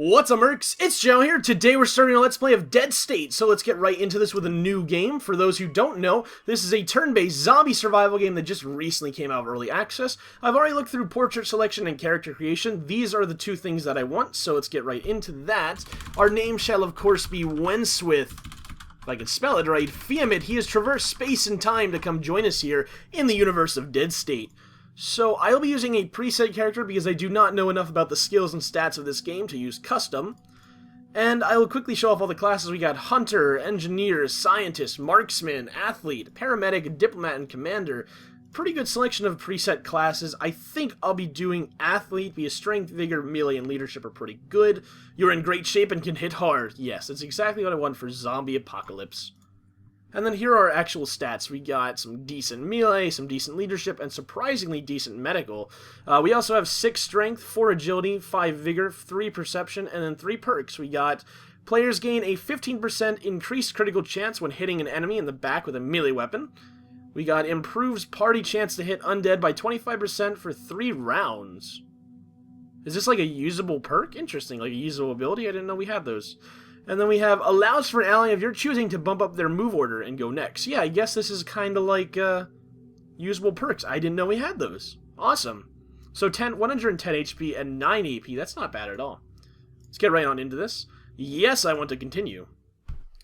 What's up, Mercs? It's Joe here. Today we're starting a Let's Play of Dead State, so let's get right into this with a new game. For those who don't know, this is a turn-based zombie survival game that just recently came out of early access. I've already looked through portrait selection and character creation. These are the two things that I want, so let's get right into that. Our name shall, of course, be Wenswith. If I can spell it right, Fiamit. He has traversed space and time to come join us here in the universe of Dead State. So I'll be using a preset character because I do not know enough about the skills and stats of this game to use custom. And I will quickly show off all the classes. We got Hunter, Engineer, Scientist, Marksman, Athlete, Paramedic, Diplomat, and Commander. Pretty good selection of preset classes. I think I'll be doing Athlete because Strength, Vigor, Melee, and Leadership are pretty good. You're in great shape and can hit hard. Yes, that's exactly what I want for Zombie Apocalypse. And then here are our actual stats. We got some decent melee, some decent leadership, and surprisingly decent medical. We also have 6 strength, 4 agility, 5 vigor, 3 perception, and then 3 perks. We got players gain a 15% increased critical chance when hitting an enemy in the back with a melee weapon. We got improves party chance to hit undead by 25% for 3 rounds. Is this like a usable perk? Interesting, like a usable ability? I didn't know we had those. And then we have allows for an ally of your choosing to bump up their move order and go next. Yeah, I guess this is kind of like usable perks. I didn't know we had those. Awesome. So 110 HP and 9 AP. That's not bad at all. Let's get right on into this. Yes, I want to continue.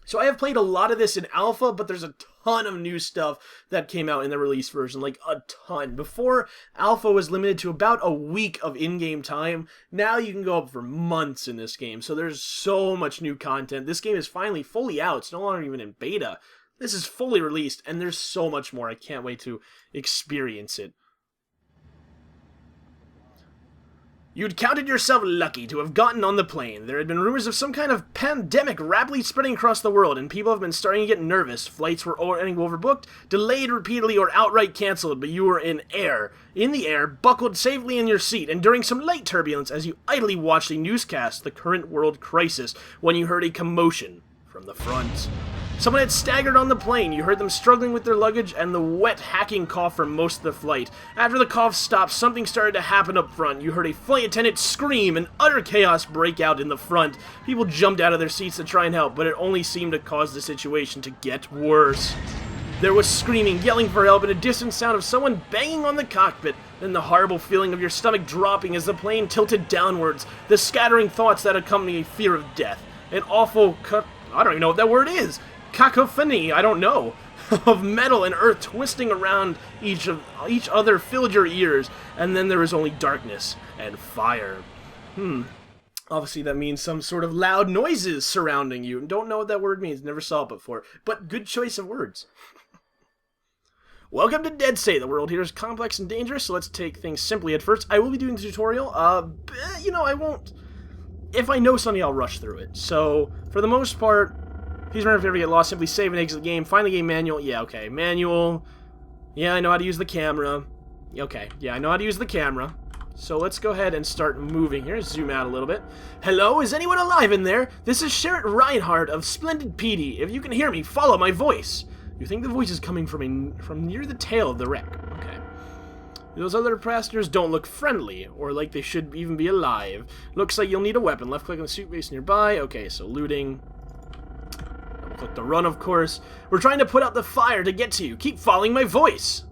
So I have played a lot of this in alpha, but there's a ton of new stuff that came out in the release version, like a ton. Before, alpha was limited to about a week of in-game time. Now you can go up for months in this game, so there's so much new content. This game is finally fully out. It's no longer even in beta. This is fully released, and there's so much more. I can't wait to experience it. You'd counted yourself lucky to have gotten on the plane. There had been rumors of some kind of pandemic rapidly spreading across the world, and people have been starting to get nervous. Flights were getting overbooked, delayed repeatedly, or outright canceled, but you were in the air, buckled safely in your seat, enduring some light turbulence as you idly watched a newscast, the current world crisis, when you heard a commotion from the front. Someone had staggered on the plane. You heard them struggling with their luggage and the wet, hacking cough for most of the flight. After the cough stopped, something started to happen up front. You heard a flight attendant scream and utter chaos break out in the front. People jumped out of their seats to try and help, but it only seemed to cause the situation to get worse. There was screaming, yelling for help, and a distant sound of someone banging on the cockpit. Then the horrible feeling of your stomach dropping as the plane tilted downwards. The scattering thoughts that accompany a fear of death. An awful I don't even know what that word is. Cacophony, I don't know, of metal and earth twisting around each other filled your ears, and then there was only darkness and fire. Obviously that means some sort of loud noises surrounding you. Don't know what that word means, never saw it before, but good choice of words. Welcome to Dead State. The world here is complex and dangerous, so let's take things simply at first. I will be doing the tutorial, I won't. If I know something, I'll rush through it. So, for the most part, please remember if you ever get lost, simply save and exit the game. Find the game manual. Yeah, okay. Manual. Yeah, I know how to use the camera. Okay. Yeah, I know how to use the camera. So let's go ahead and start moving here. Zoom out a little bit. Hello? Is anyone alive in there? This is Sherrod Reinhardt of Splendid PD. If you can hear me, follow my voice. You think the voice is coming from near the tail of the wreck. Okay. Those other passengers don't look friendly, or like they should even be alive. Looks like you'll need a weapon. Left click on the suitcase nearby. Okay, so looting. Click the run, of course. We're trying to put out the fire to get to you. Keep following my voice.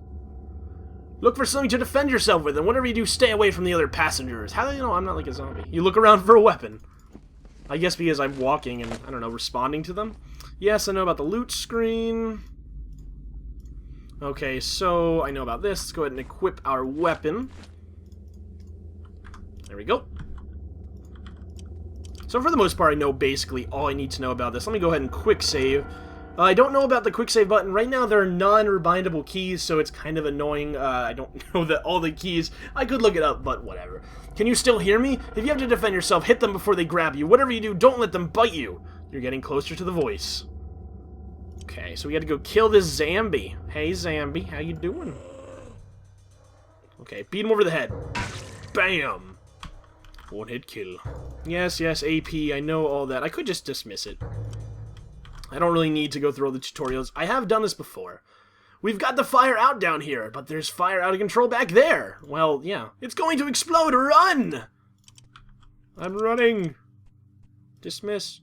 Look for something to defend yourself with, and whatever you do, stay away from the other passengers. How do you know I'm not like a zombie? You look around for a weapon. I guess because I'm walking and, I don't know, responding to them. Yes, I know about the loot screen. Okay, so I know about this. Let's go ahead and equip our weapon. There we go. So for the most part, I know basically all I need to know about this. Let me go ahead and quick save. I don't know about the quick save button. Right now, there are non-rebindable keys, so it's kind of annoying. I don't know that all the keys. I could look it up, but whatever. Can you still hear me? If you have to defend yourself, hit them before they grab you. Whatever you do, don't let them bite you. You're getting closer to the voice. Okay, so we got to go kill this zombie. Hey, zombie, how you doing? Okay, beat him over the head. Bam! One hit kill. Yes, AP, I know all that. I could just dismiss it. I don't really need to go through all the tutorials. I have done this before. We've got the fire out down here, but there's fire out of control back there. Well, yeah. It's going to explode. Run! I'm running. Dismiss.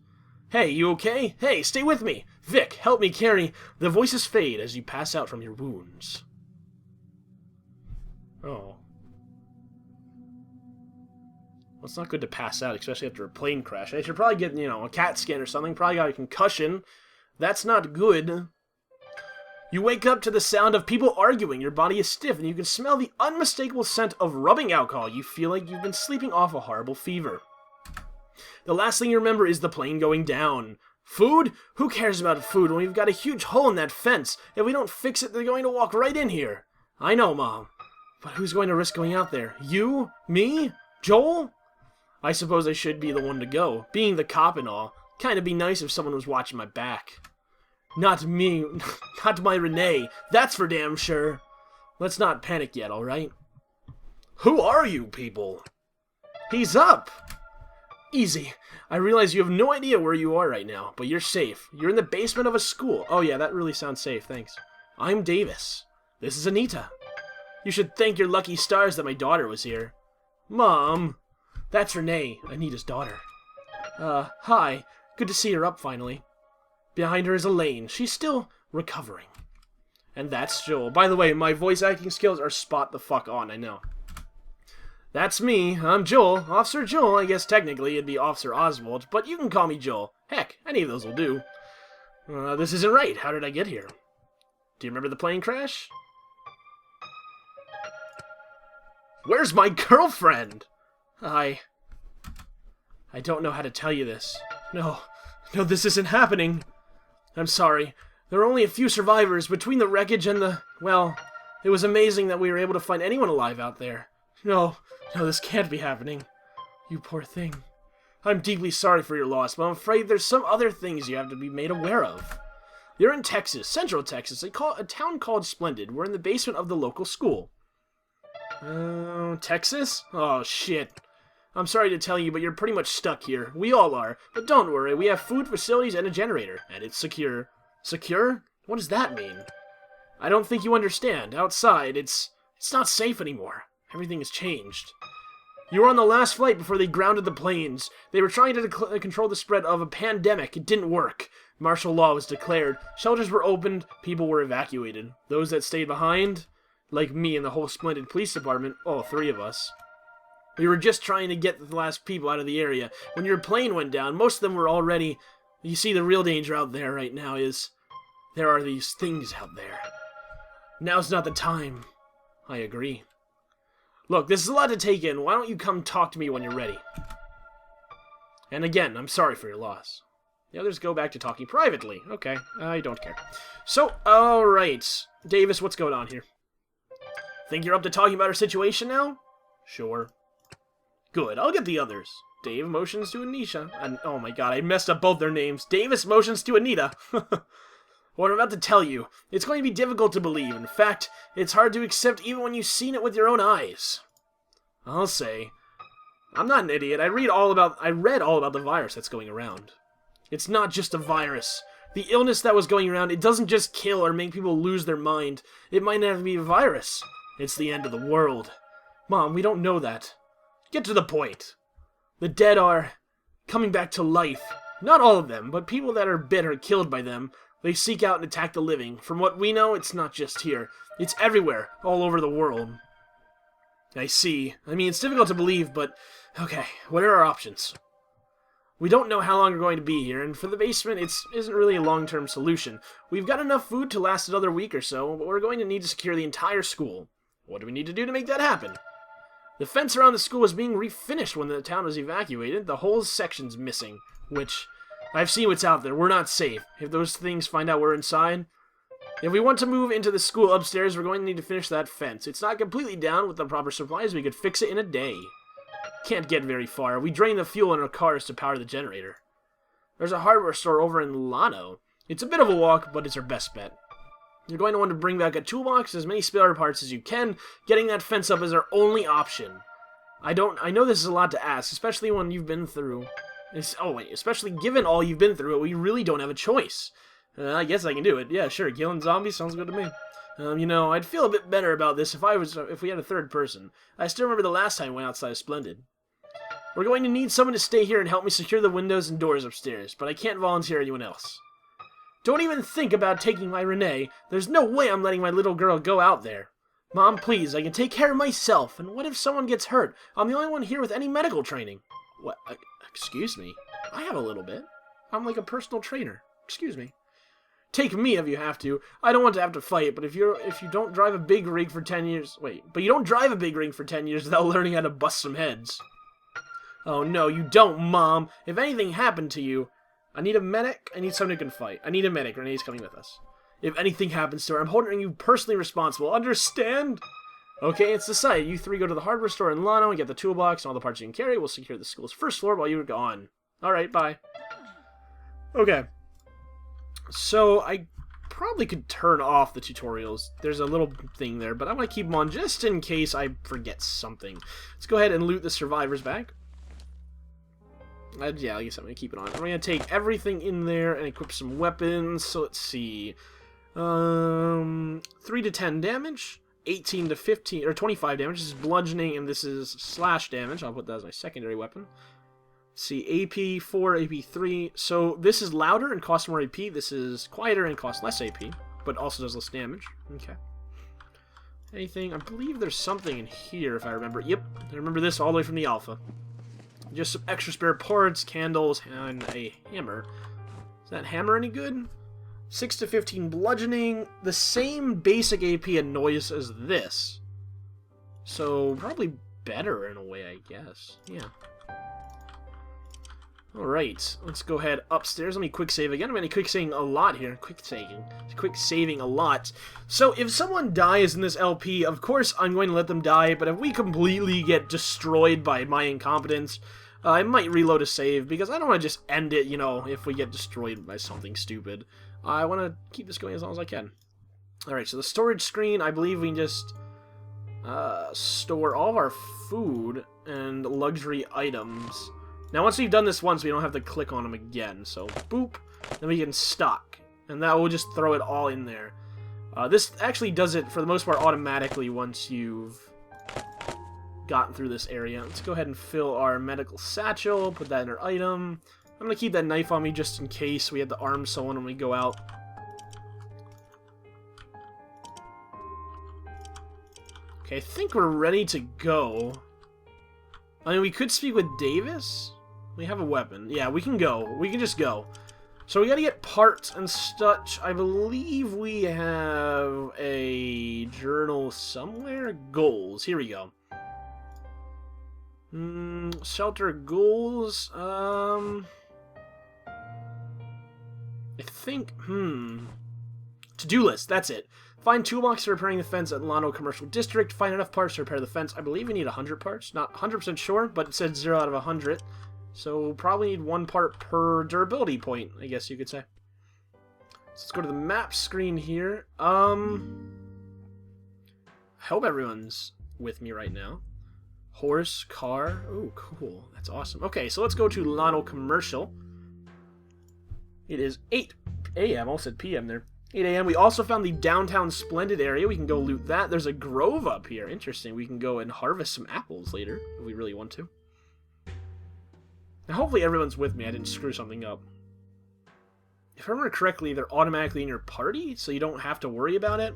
Hey, you okay? Hey, stay with me! Vic, help me carry. The voices fade as you pass out from your wounds. Oh. Well, it's not good to pass out, especially after a plane crash. I should probably get, a CAT scan or something. Probably got a concussion. That's not good. You wake up to the sound of people arguing. Your body is stiff, and you can smell the unmistakable scent of rubbing alcohol. You feel like you've been sleeping off a horrible fever. The last thing you remember is the plane going down. Food? Who cares about food when we've got a huge hole in that fence? If we don't fix it, they're going to walk right in here. I know, Mom. But who's going to risk going out there? You? Me? Joel? I suppose I should be the one to go. Being the cop and all. Kinda be nice if someone was watching my back. Not me. Not my Renee. That's for damn sure. Let's not panic yet, alright? Who are you people? He's up! Easy. I realize you have no idea where you are right now, but you're safe. You're in the basement of a school. Oh yeah, that really sounds safe, thanks. I'm Davis. This is Anita. You should thank your lucky stars that my daughter was here. Mom! That's Renee, Anita's daughter. Hi. Good to see her up finally. Behind her is Elaine. She's still recovering. And that's Joel. By the way, my voice acting skills are spot the fuck on, I know. That's me. I'm Joel. Officer Joel. I guess technically it'd be Officer Oswald, but you can call me Joel. Heck, any of those will do. This isn't right. How did I get here? Do you remember the plane crash? Where's my girlfriend? I don't know how to tell you this. No, this isn't happening. I'm sorry. There are only a few survivors between the wreckage and the... Well, it was amazing that we were able to find anyone alive out there. No, this can't be happening. You poor thing. I'm deeply sorry for your loss, but I'm afraid there's some other things you have to be made aware of. You're in Texas, Central Texas, a town called Splendid. We're in the basement of the local school. Texas? Oh, shit. I'm sorry to tell you, but you're pretty much stuck here. We all are. But don't worry, we have food, facilities, and a generator. And it's secure. Secure? What does that mean? I don't think you understand. Outside, it's not safe anymore. Everything has changed. You were on the last flight before they grounded the planes. They were trying to control the spread of a pandemic. It didn't work. Martial law was declared. Shelters were opened. People were evacuated. Those that stayed behind, like me and the whole Splendid police department, all three of us. We were just trying to get the last people out of the area. When your plane went down, most of them were already... You see, the real danger out there right now is... There are these things out there. Now's not the time. I agree. Look, this is a lot to take in. Why don't you come talk to me when you're ready? And again, I'm sorry for your loss. The others go back to talking privately. Okay, I don't care. So, alright. Davis, what's going on here? Think you're up to talking about our situation now? Sure. Good, I'll get the others. Dave motions to Anisha. And, oh my god, I messed up both their names. Davis motions to Anita. What I'm about to tell you, it's going to be difficult to believe. In fact, it's hard to accept even when you've seen it with your own eyes. I'll say, I'm not an idiot. I read all about the virus that's going around. It's not just a virus. The illness that was going around, it doesn't just kill or make people lose their mind. It might not even be a virus. It's the end of the world. Mom, we don't know that. Get to the point. The dead are coming back to life. Not all of them, but people that are bit or killed by them. They seek out and attack the living. From what we know, it's not just here. It's everywhere, all over the world. I see. I mean, it's difficult to believe, but... Okay, what are our options? We don't know how long we're going to be here, and for the basement, it isn't really a long-term solution. We've got enough food to last another week or so, but we're going to need to secure the entire school. What do we need to do to make that happen? The fence around the school was being refinished when the town was evacuated. The whole section's missing, which... I've seen what's out there. We're not safe. If those things find out we're inside... If we want to move into the school upstairs, we're going to need to finish that fence. It's not completely down. With the proper supplies, we could fix it in a day. Can't get very far. We drain the fuel in our cars to power the generator. There's a hardware store over in Lano. It's a bit of a walk, but it's our best bet. You're going to want to bring back a toolbox, as many spare parts as you can. Getting that fence up is our only option. I know this is a lot to ask, especially when you've been through... especially given all you've been through, we really don't have a choice. I guess I can do it. Yeah, sure, killing zombies sounds good to me. I'd feel a bit better about this if we had a third person. I still remember the last time we went outside of Splendid. We're going to need someone to stay here and help me secure the windows and doors upstairs, but I can't volunteer anyone else. Don't even think about taking my Renee. There's no way I'm letting my little girl go out there. Mom, please, I can take care of myself, and what if someone gets hurt? I'm the only one here with any medical training. What? Excuse me? I have a little bit. I'm like a personal trainer. Excuse me. Take me if you have to. I don't want to have to fight, but if you don't drive a big rig for 10 years... Wait, but you don't drive a big rig for 10 years without learning how to bust some heads. Oh, no, you don't, Mom. If anything happened to you... I need a medic. I need someone who can fight. I need a medic. Renee's coming with us. If anything happens to her, I'm holding you personally responsible. Understand? Okay, it's decided. You three go to the hardware store in Lano and get the toolbox and all the parts you can carry. We'll secure the school's first floor while you're gone. Alright, bye. Okay. So, I probably could turn off the tutorials. There's a little thing there, but I'm going to keep them on just in case I forget something. Let's go ahead and loot the survivors back. Yeah, I guess I'm going to keep it on. I'm going to take everything in there and equip some weapons. So, let's see. 3 to 10 damage. 18 to 15, or 25 damage. This is bludgeoning, and this is slash damage. I'll put that as my secondary weapon. Let's see, AP 4, AP 3. So this is louder and costs more AP. This is quieter and costs less AP, but also does less damage. Okay. Anything? I believe there's something in here, if I remember. Yep, I remember this all the way from the alpha. Just some extra spare parts, candles, and a hammer. Is that hammer any good? 6 to 15 bludgeoning, the same basic AP and noise as this. So, probably better in a way, I guess. Yeah. Alright, let's go ahead upstairs. Let me quick save again. I'm going to quick saving a lot here. Quick saving a lot. So, if someone dies in this LP, of course I'm going to let them die, but if we completely get destroyed by my incompetence, I might reload a save, because I don't want to just end it, you know, if we get destroyed by something stupid. I want to keep this going as long as I can. Alright, so the storage screen, I believe we can just store all of our food and luxury items. Now, once we've done this once, we don't have to click on them again. So, boop, then we can stock. And that will just throw it all in there. This actually does it, for the most part, automatically once you've gotten through this area. Let's go ahead and fill our medical satchel, put that in our item. I'm going to keep that knife on me just in case we have to arm someone when we go out. Okay, I think we're ready to go. I mean, we could speak with Davis. We have a weapon. Yeah, we can go. We can just go. So we got to get parts and such. I believe we have a journal somewhere. Goals. Here we go. Shelter goals. I think, to-do list, that's it. Find toolbox for repairing the fence at Lano Commercial District. Find enough parts to repair the fence. I believe we need 100 parts. Not 100% sure, but it said 0 out of 100. So we'll probably need 1 part per durability point, I guess you could say. So let's go to the map screen here. I hope everyone's with me right now. Horse, car. Oh, cool. That's awesome. Okay, so let's go to Lano Commercial. It is 8 a.m. I almost said p.m. there. 8 a.m. We also found the downtown Splendid area. We can go loot that. There's a grove up here. Interesting. We can go and harvest some apples later if we really want to. Now, hopefully everyone's with me. I didn't screw something up. If I remember correctly, they're automatically in your party, so you don't have to worry about it.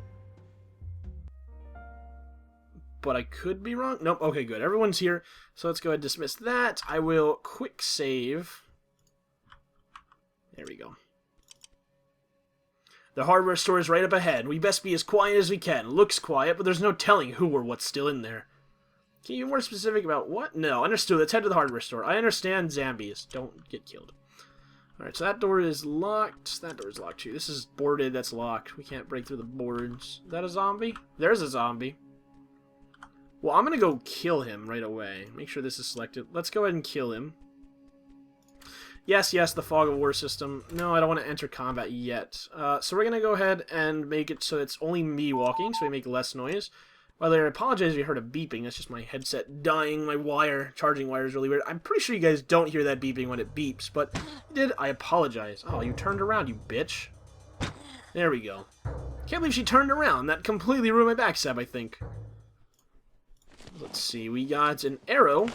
But I could be wrong. Nope. Okay, good. Everyone's here. So let's go ahead and dismiss that. I will quick save. There we go. The hardware store is right up ahead. We best be as quiet as we can. Looks quiet, but there's no telling who or what's still in there. Can you be more specific about what? No, understood. Let's head to the hardware store. I understand zombies. Don't get killed. Alright, so that door is locked. That door is locked too. This is boarded. That's locked. We can't break through the boards. Is that a zombie? There's a zombie. Well, I'm going to go kill him right away. Make sure this is selected. Let's go ahead and kill him. Yes, the fog of war system. No, I don't want to enter combat yet. So we're going to go ahead and make it so it's only me walking, so we make less noise. By the way, I apologize if you heard a beeping. That's just my headset dying. My charging wire is really weird. I'm pretty sure you guys don't hear that beeping when it beeps, but if you did, I apologize. Oh, you turned around, you bitch. There we go. Can't believe she turned around. That completely ruined my backstab, I think. Let's see. We got an arrow.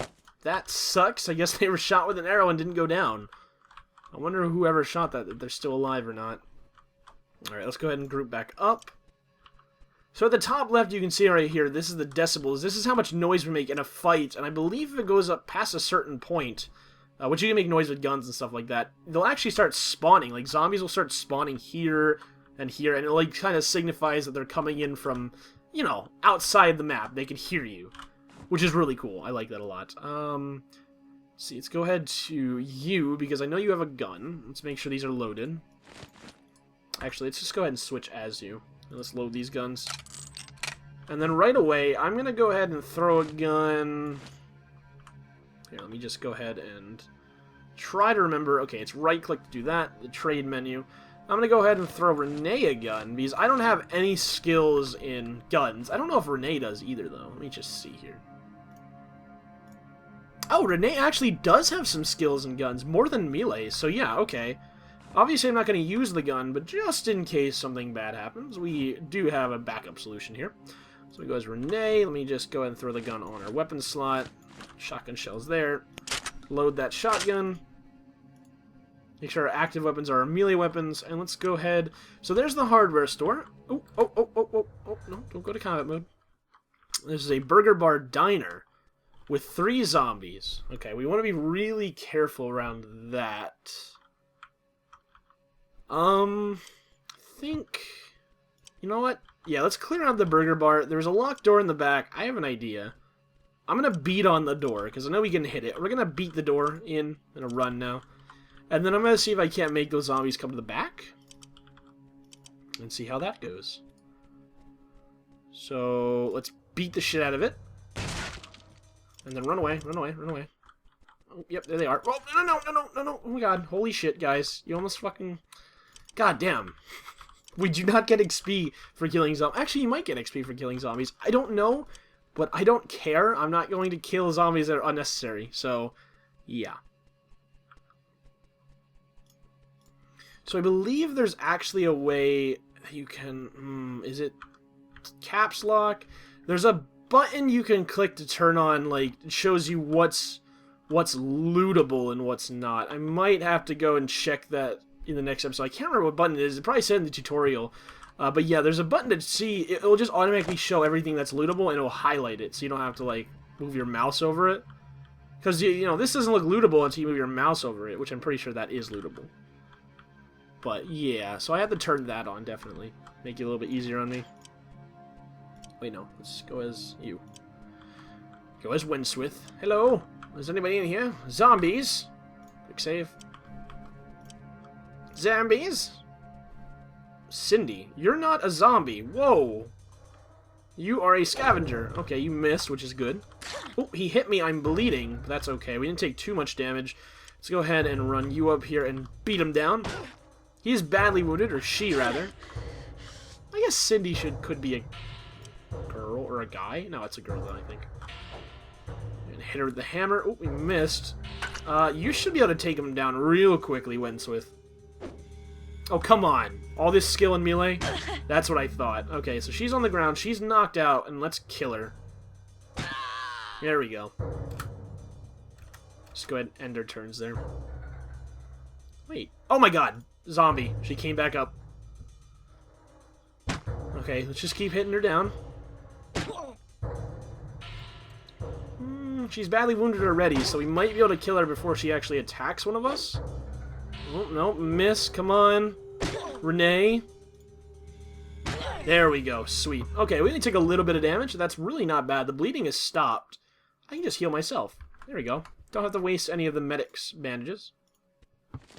that sucks. I guess they were shot with an arrow and didn't go down. I wonder whoever shot that, if they're still alive or not. Alright, let's go ahead and group back up. So at the top left, you can see right here, this is the decibels. This is how much noise we make in a fight, and I believe if it goes up past a certain point, which you can make noise with guns and stuff like that, they'll actually start spawning. Like, zombies will start spawning here and here, and it, like, kind of signifies that they're coming in from, you know, outside the map. They can hear you, which is really cool. I like that a lot. Let's see, let's go ahead to you, because I know you have a gun. Let's make sure these are loaded. Actually, let's just go ahead and switch as you. Let's load these guns. And then right away, I'm going to go ahead and throw a gun. Here, let me just go ahead and try to remember. Okay, it's right-click to do that. The trade menu. I'm going to go ahead and throw Renee a gun, because I don't have any skills in guns. I don't know if Renee does either, though. Let me just see here. Oh, Renee actually does have some skills in guns, more than melee. So yeah, okay. Obviously, I'm not going to use the gun, but just in case something bad happens, we do have a backup solution here. So we go as Renee. Let me just go ahead and throw the gun on our weapon slot. Shotgun shells there. Load that shotgun. Make sure our active weapons are our melee weapons. And let's go ahead. So there's the hardware store. Oh, no, don't go to combat mode. This is a burger bar diner with 3 zombies. Okay, we want to be really careful around that. Think, you know what? Yeah, let's clear out the burger bar. There's a locked door in the back. I have an idea. I'm going to beat on the door, because I know we can hit it. We're going to beat the door in a run now. And then I'm going to see if I can't make those zombies come to the back. And see how that goes. So, let's beat the shit out of it. And then run away, run away, run away. Oh, yep, there they are. Oh, no. Oh my god, holy shit, guys. You almost fucking... God damn. We do not get XP for killing zombies. Actually, you might get XP for killing zombies. I don't know, but I don't care. I'm not going to kill zombies that are unnecessary. So, yeah. So I believe there's actually a way you can... is it caps lock? There's a button you can click to turn on, like, it shows you what's lootable and what's not. I might have to go and check that in the next episode. I can't remember what button it is. It probably said in the tutorial. But yeah, there's a button to see. It'll just automatically show everything that's lootable, and it'll highlight it, so you don't have to, like, move your mouse over it. Because, you know, this doesn't look lootable until you move your mouse over it, which I'm pretty sure that is lootable. But, yeah, so I have to turn that on, definitely. Make it a little bit easier on me. Wait, no. Let's go as you. Go as Winswith. Hello? Is anybody in here? Zombies. Quick save. Zombies? Cindy, you're not a zombie. Whoa. You are a scavenger. Okay, you missed, which is good. Oh, he hit me. I'm bleeding. But that's okay. We didn't take too much damage. Let's go ahead and run you up here and beat him down. He is badly wounded, or she, rather. I guess Cindy could be a girl or a guy. No, it's a girl, though, I think. And hit her with the hammer. Oh, we missed. You should be able to take him down real quickly, Winswith. Oh, come on. All this skill in melee? That's what I thought. Okay, so she's on the ground. She's knocked out, and let's kill her. There we go. Just go ahead and end her turns there. Wait. Oh my god. Zombie. She came back up. Okay, let's just keep hitting her down. She's badly wounded already, so we might be able to kill her before she actually attacks one of us. Oh, no, miss. Come on. Renee. There we go. Sweet. Okay, we only took a little bit of damage. That's really not bad. The bleeding has stopped. I can just heal myself. There we go. Don't have to waste any of the medic's bandages.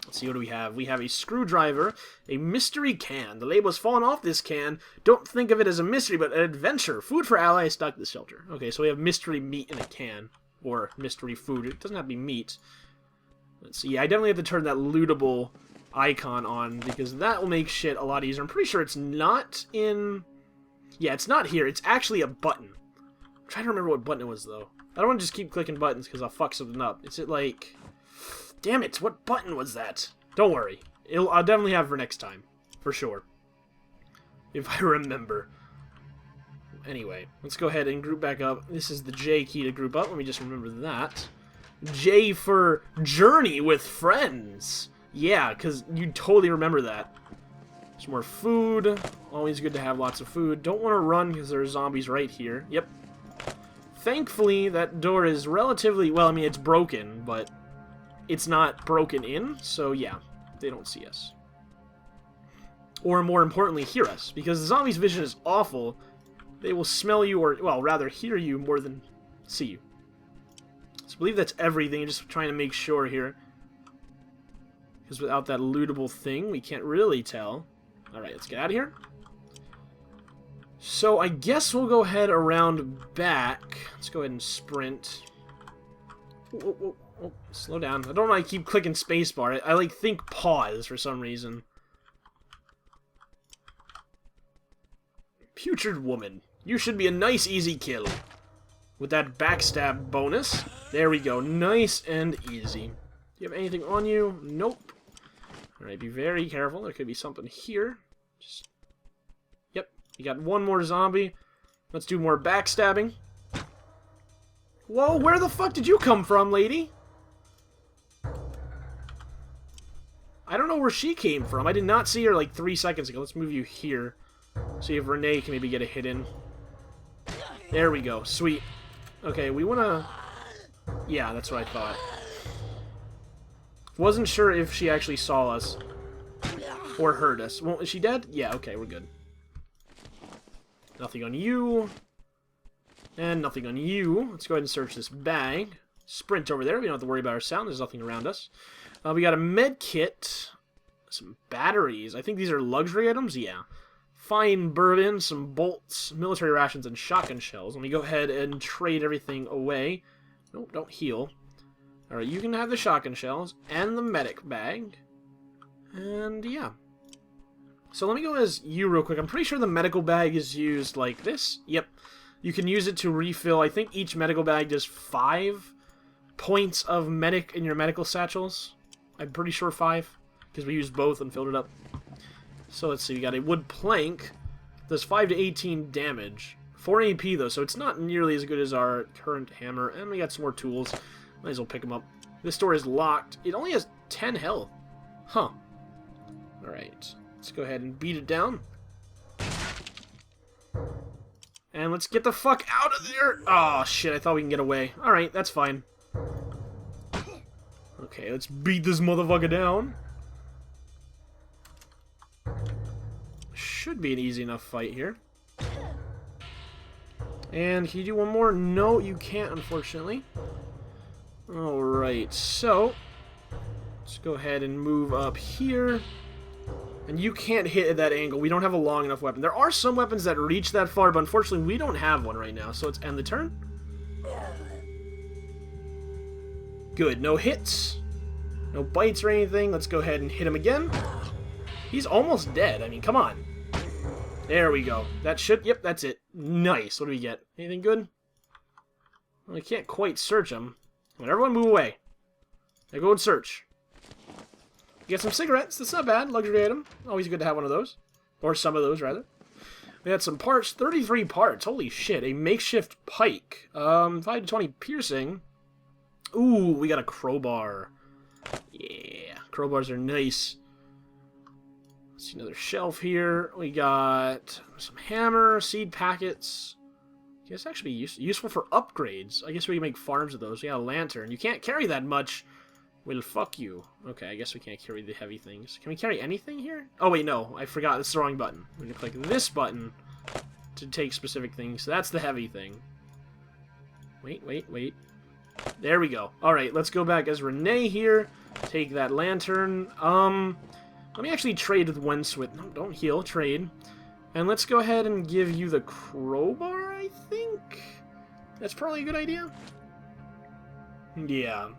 Let's see, what do we have? We have a screwdriver, a mystery can. The label has fallen off this can. Don't think of it as a mystery, but an adventure. Food for allies stuck in the shelter. Okay, so we have mystery meat in a can. Or mystery food. It doesn't have to be meat. Let's see. Yeah, I definitely have to turn that lootable icon on, because that will make shit a lot easier. I'm pretty sure it's not in... Yeah, it's not here. It's actually a button. I'm trying to remember what button it was, though. I don't want to just keep clicking buttons, because I'll fuck something up. Is it like... Damn it, what button was that? Don't worry. I'll definitely have it for next time. For sure. If I remember. Anyway, let's go ahead and group back up. This is the J key to group up. Let me just remember that. J for journey with friends. Yeah, because you totally remember that. Some more food. Always good to have lots of food. Don't want to run because there are zombies right here. Yep. Thankfully, that door is relatively... Well, I mean, it's broken, but it's not broken in. So, yeah, they don't see us. Or, more importantly, hear us. Because the zombies' vision is awful. They will smell you or, well, rather hear you more than see you. So I believe that's everything. Just trying to make sure here. Because without that lootable thing, we can't really tell. Alright, let's get out of here. So I guess we'll go ahead around back. Let's go ahead and sprint. Whoa, whoa, whoa. Slow down. I don't know why I keep clicking spacebar. I like think pause for some reason. Putrid woman. You should be a nice easy kill. With that backstab bonus. There we go. Nice and easy. Do you have anything on you? Nope. Alright, be very careful. There could be something here. Just... Yep. You got one more zombie. Let's do more backstabbing. Whoa, where the fuck did you come from, lady? I don't know where she came from. I did not see her like 3 seconds ago. Let's move you here. See if Renee can maybe get a hit in. There we go. Sweet. Okay, we want to... Yeah, that's what I thought. Wasn't sure if she actually saw us. Or heard us. Well, is she dead? Yeah, okay, we're good. Nothing on you. And nothing on you. Let's go ahead and search this bag. Sprint over there. We don't have to worry about our sound. There's nothing around us. We got a med kit. Some batteries. I think these are luxury items. Yeah. Fine bourbon, some bolts, military rations, and shotgun shells. Let me go ahead and trade everything away. Nope, don't heal. Alright, you can have the shotgun shells and the medic bag. And yeah. So let me go as you real quick. I'm pretty sure the medical bag is used like this. Yep. You can use it to refill. I think each medical bag does 5 points of medic in your medical satchels. I'm pretty sure 5. Because we used both and filled it up. So let's see. We got a wood plank. Does 5 to 18 damage. 4 AP though, so it's not nearly as good as our current hammer. And we got some more tools. Might as well pick them up. This door is locked. It only has 10 health. Huh. Alright. Let's go ahead and beat it down. And let's get the fuck out of there! Oh, shit, I thought we can get away. Alright, that's fine. Okay, let's beat this motherfucker down. Should be an easy enough fight here. And can you do one more? No, you can't, unfortunately. Alright, so... let's go ahead and move up here. And you can't hit at that angle. We don't have a long enough weapon. There are some weapons that reach that far, but unfortunately we don't have one right now. So let's end the turn. Good. No hits. No bites or anything. Let's go ahead and hit him again. He's almost dead. I mean, come on. There we go. That should... Yep, that's it. Nice. What do we get? Anything good? Well, I can't quite search him. Well, everyone move away. Now go and search. Get some cigarettes. That's not bad. Luxury item. Always good to have one of those. Or some of those, rather. We had some parts. 33 parts. Holy shit. A makeshift pike. 5 to 20 piercing. Ooh, we got a crowbar. Yeah. Crowbars are nice. Let's see another shelf here. We got some hammer, seed packets. I guess actually useful for upgrades. I guess we can make farms of those. We got a lantern. You can't carry that much. Well, fuck you. Okay, I guess we can't carry the heavy things. Can we carry anything here? Oh, wait, no. I forgot. That's the wrong button. We're going to click this button to take specific things. So that's the heavy thing. Wait, wait, wait. There we go. Alright, let's go back as Renee here. Take that lantern. Let me actually trade with Wenswith. No, don't heal. Trade. And let's go ahead and give you the crowbar, I think? That's probably a good idea. Yeah.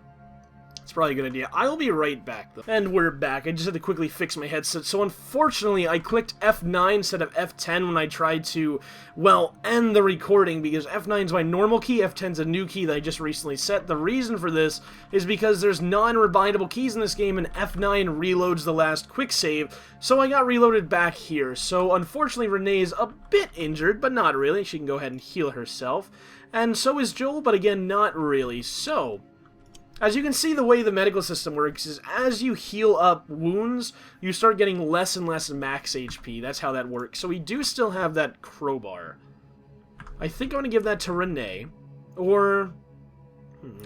It's probably a good idea. I'll be right back, though. And we're back. I just had to quickly fix my headset. So, unfortunately, I clicked F9 instead of F10 when I tried to, well, end the recording, because F9 is my normal key, F10 is a new key that I just recently set. The reason for this is because there's non-rebindable keys in this game, and F9 reloads the last quick save, so I got reloaded back here. So, unfortunately, Renee's a bit injured, but not really. She can go ahead and heal herself. And so is Joel, but again, not really. So... As you can see, the way the medical system works is as you heal up wounds, you start getting less and less max HP. That's how that works. So we do still have that crowbar. I think I'm going to give that to Renee. Or...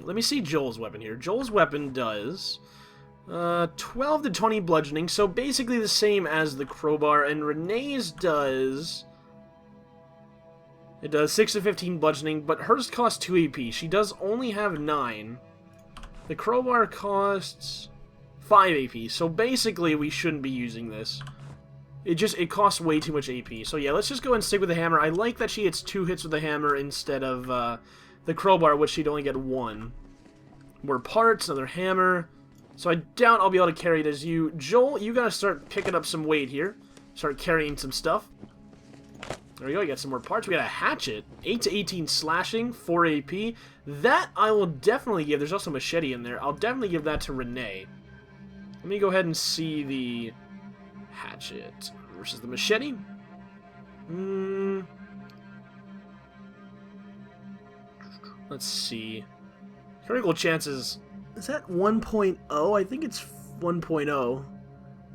let me see Joel's weapon here. Joel's weapon does 12 to 20 bludgeoning, so basically the same as the crowbar. And Renee's does... it does 6 to 15 bludgeoning, but hers costs 2 AP. She does only have 9. The crowbar costs 5 AP, so basically we shouldn't be using this. It costs way too much AP. So yeah, let's just go and stick with the hammer. I like that she hits 2 hits with the hammer instead of the crowbar, which she'd only get 1. More parts, another hammer. So I doubt I'll be able to carry it as you. Joel, you gotta start picking up some weight here. Start carrying some stuff. There we go, we got some more parts. We got a hatchet. 8 to 18 slashing, 4 AP. That I will definitely give. There's also a machete in there. I'll definitely give that to Renee. Let me go ahead and see the hatchet versus the machete. Let's see. Critical chances. Is that 1.0? I think it's 1.0.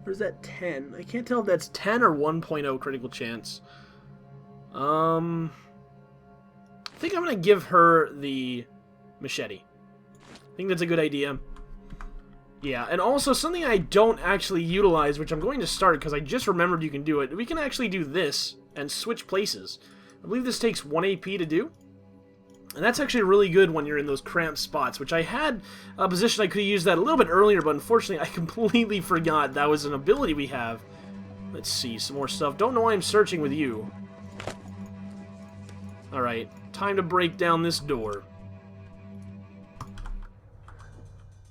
Or is that 10? I can't tell if that's 10 or 1.0 critical chance. I think I'm going to give her the machete. I think that's a good idea. Yeah, and also something I don't actually utilize, which I'm going to start because I just remembered you can do it. We can actually do this and switch places. I believe this takes 1 AP to do. And that's actually really good when you're in those cramped spots, which I had a position I could have used that a little bit earlier, but unfortunately I completely forgot that was an ability we have. Let's see, some more stuff. Don't know why I'm searching with you. Alright, time to break down this door.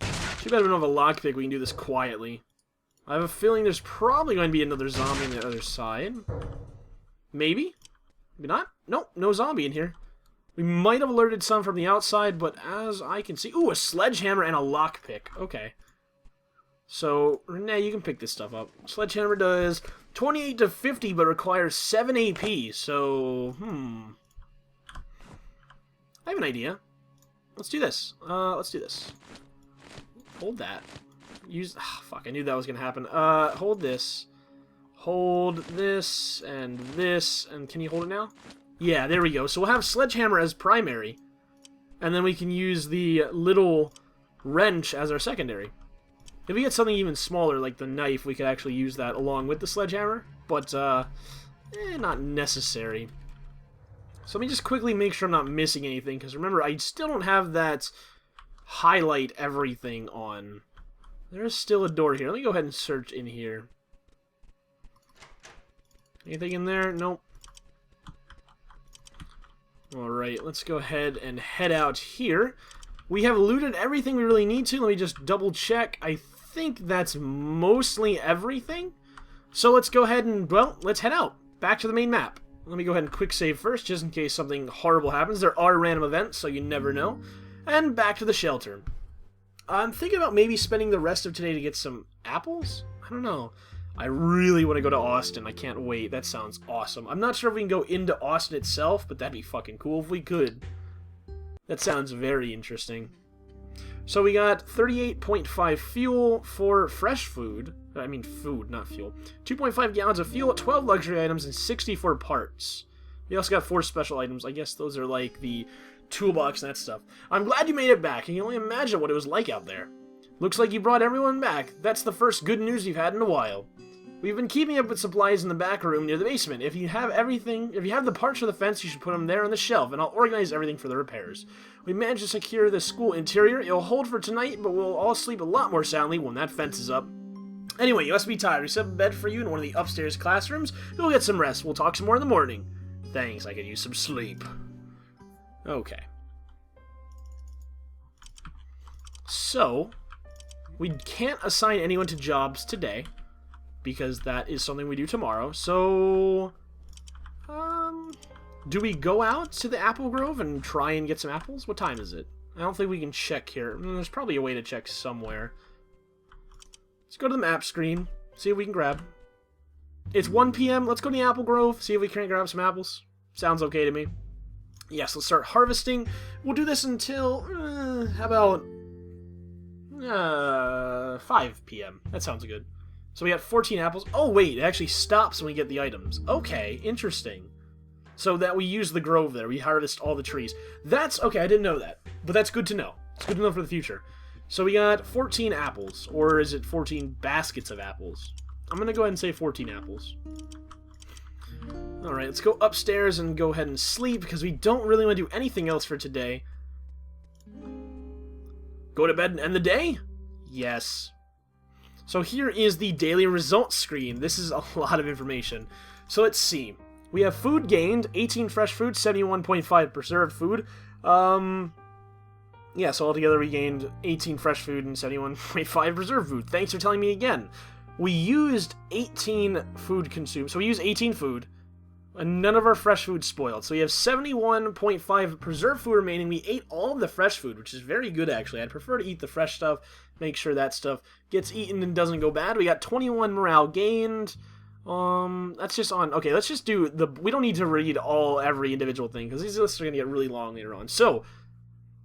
Too bad we don't have a lockpick, we can do this quietly. I have a feeling there's probably going to be another zombie on the other side. Maybe? Maybe not? Nope, no zombie in here. We might have alerted some from the outside, but as I can see... Ooh, a sledgehammer and a lockpick. Okay. So, Renee, you can pick this stuff up. Sledgehammer does 28 to 50, but requires 7 AP. So, I have an idea. Let's do this. Let's do this. Hold that. Use... fuck, I knew that was going to happen. Hold this. Hold this, and this, and can you hold it now? Yeah, there we go. So we'll have Sledgehammer as primary, and then we can use the little wrench as our secondary. If we get something even smaller, like the knife, we could actually use that along with the Sledgehammer, but, not necessary. So let me just quickly make sure I'm not missing anything, because remember, I still don't have that highlight everything on. There's still a door here. Let me go ahead and search in here. Anything in there? Nope. Alright, let's go ahead and head out here. We have looted everything we really need to. Let me just double check. I think that's mostly everything. So let's go ahead and, well, let's head out. Back to the main map. Let me go ahead and quick save first, just in case something horrible happens. There are random events, so you never know. And back to the shelter. I'm thinking about maybe spending the rest of today to get some apples? I don't know. I really want to go to Austin. I can't wait. That sounds awesome. I'm not sure if we can go into Austin itself, but that'd be fucking cool if we could. That sounds very interesting. So we got 38.5 fuel for fresh food. I mean food, not fuel. 2.5 gallons of fuel, 12 luxury items, and 64 parts. We also got 4 special items. I guess those are like the toolbox and that stuff. I'm glad you made it back. I can only imagine what it was like out there. Looks like you brought everyone back. That's the first good news you've had in a while. We've been keeping up with supplies in the back room near the basement. If you have the parts for the fence, you should put them there on the shelf, and I'll organize everything for the repairs. We managed to secure the school interior. It'll hold for tonight, but we'll all sleep a lot more soundly when that fence is up. Anyway, you must be tired. We set up a bed for you in one of the upstairs classrooms. You'll get some rest. We'll talk some more in the morning. Thanks, I could use some sleep. Okay. So, we can't assign anyone to jobs today, because that is something we do tomorrow. So, do we go out to the apple grove and try and get some apples? What time is it? I don't think we can check here. There's probably a way to check somewhere. Let's go to the map screen, see if we can grab. It's 1 p.m. Let's go to the apple grove, see if we can grab some apples. Sounds okay to me. Yes, let's start harvesting. We'll do this until, how about 5 p.m. That sounds good. So we got 14 apples. Oh, wait, it actually stops when we get the items. Okay, interesting. So that we use the grove there. We harvest all the trees. That's... Okay, I didn't know that. But that's good to know. It's good to know for the future. So we got 14 apples. Or is it 14 baskets of apples? I'm going to go ahead and say 14 apples. Alright, let's go upstairs and go ahead and sleep, because we don't really want to do anything else for today. Go to bed and end the day? Yes. So here is the daily results screen. This is a lot of information. So let's see. We have food gained, 18 fresh food, 71.5 preserved food. Yeah, so altogether we gained 18 fresh food and 71.5 preserved food. Thanks for telling me again. We used 18 food consumed. So we used 18 food, and none of our fresh food spoiled. So we have 71.5 preserved food remaining. We ate all of the fresh food, which is very good, actually. I'd prefer to eat the fresh stuff, make sure that stuff gets eaten and doesn't go bad. We got 21 morale gained. That's just on... Okay, let's just do the... We don't need to read every individual thing, because these lists are going to get really long later on. So,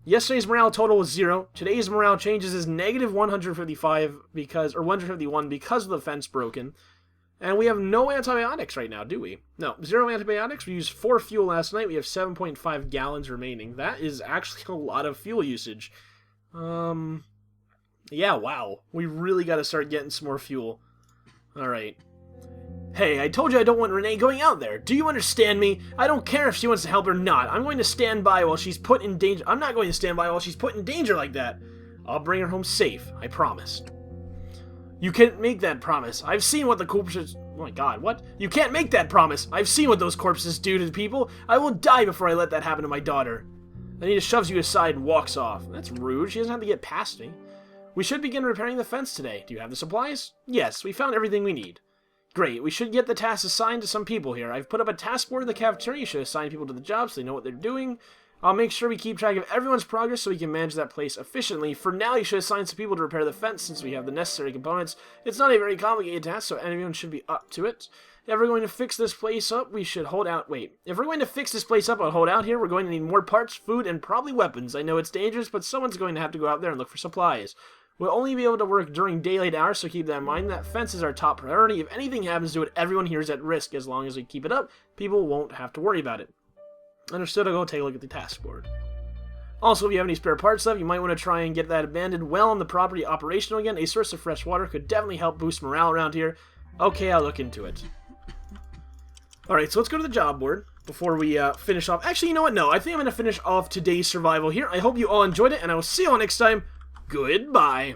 yesterday's morale total was 0. Today's morale changes is negative 155 because... Or 151 because of the fence broken. And we have no antibiotics right now, do we? No, 0 antibiotics. We used 4 fuel last night. We have 7.5 gallons remaining. That is actually a lot of fuel usage. Yeah, wow. We really got to start getting some more fuel. Alright. Hey, I told you I don't want Renee going out there. Do you understand me? I don't care if she wants to help or not. I'm going to stand by while she's put in danger. I'm not going to stand by while she's put in danger like that. I'll bring her home safe. I promise. You can't make that promise. I've seen what the corpses... Oh my god, what? You can't make that promise. I've seen what those corpses do to people. I will die before I let that happen to my daughter. Then he just shoves you aside and walks off. That's rude. She doesn't have to get past me. We should begin repairing the fence today. Do you have the supplies? Yes, we found everything we need. Great, we should get the tasks assigned to some people here. I've put up a task board in the cafeteria. You should assign people to the job so they know what they're doing. I'll make sure we keep track of everyone's progress so we can manage that place efficiently. For now, you should assign some people to repair the fence since we have the necessary components. It's not a very complicated task, so everyone should be up to it. If we're going to fix this place up, we should hold out. Wait, if we're going to fix this place up and hold out here, we're going to need more parts, food, and probably weapons. I know it's dangerous, but someone's going to have to go out there and look for supplies. We'll only be able to work during daylight hours, so keep that in mind. That fence is our top priority. If anything happens to it, everyone here is at risk. As long as we keep it up, people won't have to worry about it. Understood. I'll go take a look at the task board. Also, if you have any spare parts left, you might want to try and get that abandoned well on the property operational again. A source of fresh water could definitely help boost morale around here. Okay, I'll look into it. Alright, so let's go to the job board before we finish off. Actually, you know what? No, I think I'm going to finish off today's survival here. I hope you all enjoyed it, and I will see you all next time. Goodbye.